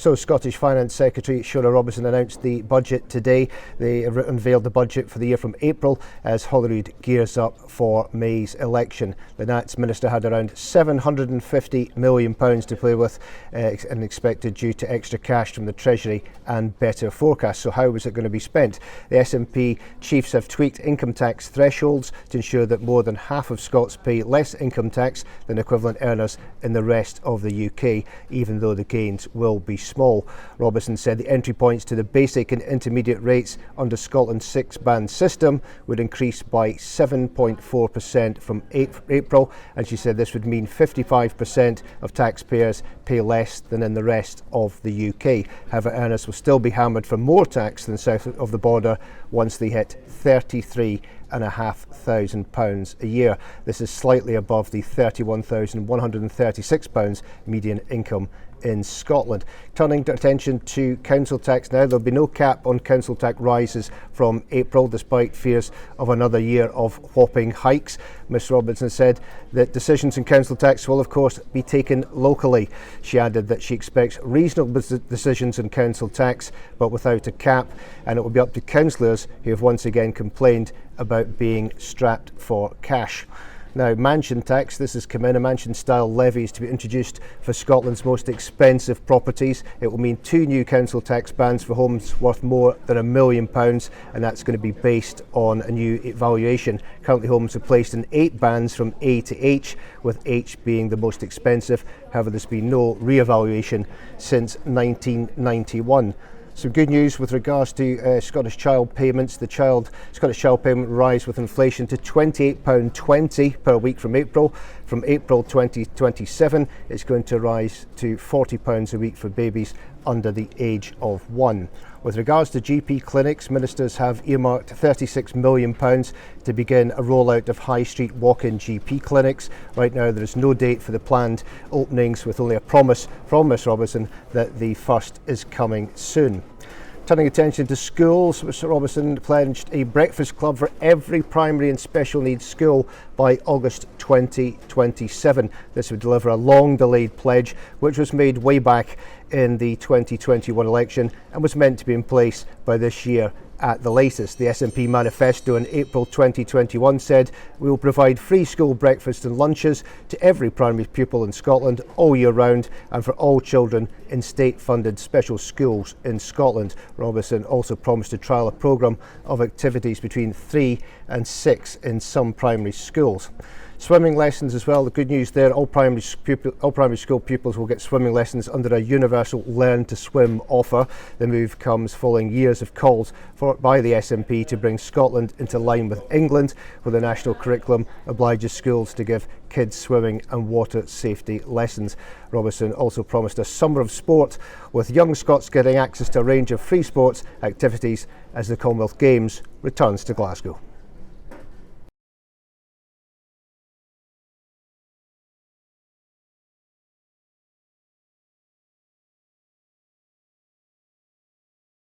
So Scottish Finance Secretary Shona Robison announced the budget today. They unveiled the budget for the year from April as Holyrood gears up for May's election. The Nats Minister had around £750 million to play with and expected due to extra cash from the Treasury and better forecasts. So how was it going to be spent? The SNP chiefs have tweaked income tax thresholds to ensure that more than half of Scots pay less income tax than equivalent earners in the rest of the UK, even though the gains will be small. Robison said the entry points to the basic and intermediate rates under Scotland's six-band system would increase by 7.4% from April, and she said this would mean 55% of taxpayers pay less than in the rest of the UK. However, earners will still be hammered for more tax than south of the border once they hit £33,500 a year. This is slightly above the £31,136 median income in Scotland. Turning attention to council tax now, there'll be no cap on council tax rises from April, despite fears of another year of whopping hikes. Ms Robison said that decisions in council tax will of course be taken locally. She added that she expects reasonable decisions in council tax, but without a cap, and it will be up to councillors who have once again complained about being strapped for cash. Now, mansion tax, this has come in. A mansion-style levy is to be introduced for Scotland's most expensive properties. It will mean 2 new council tax bands for homes worth more than £1 million, and that's going to be based on a new valuation. Currently, homes are placed in 8 bands from A to H, with H being the most expensive. However, there's been no re-evaluation since 1991. Some good news with regards to Scottish child payments. The Scottish child payment will rise with inflation to £28.20 per week from April. From April 2027, it's going to rise to £40 a week for babies under the age of 1. With regards to GP clinics, ministers have earmarked £36 million to begin a rollout of high street walk-in GP clinics. Right now there is no date for the planned openings, with only a promise from Ms Robison that the first is coming soon. Turning attention to schools, Mr Robison pledged a breakfast club for every primary and special needs school by August 2027. This would deliver a long delayed pledge which was made way back in the 2021 election and was meant to be in place by this year at the latest. The SNP manifesto in April 2021 said we will provide free school breakfast and lunches to every primary pupil in Scotland all year round and for all children in state-funded special schools in Scotland. Robison also promised to trial a programme of activities between 3 and 6 in some primary schools. Swimming lessons as well. The good news there, all primary school pupils will get swimming lessons under a universal Learn to Swim offer. The move comes following years of calls by the SNP to bring Scotland into line with England, where the national curriculum obliges schools to give kids swimming and water safety lessons. Robison also promised a summer of sport, with young Scots getting access to a range of free sports activities as the Commonwealth Games returns to Glasgow.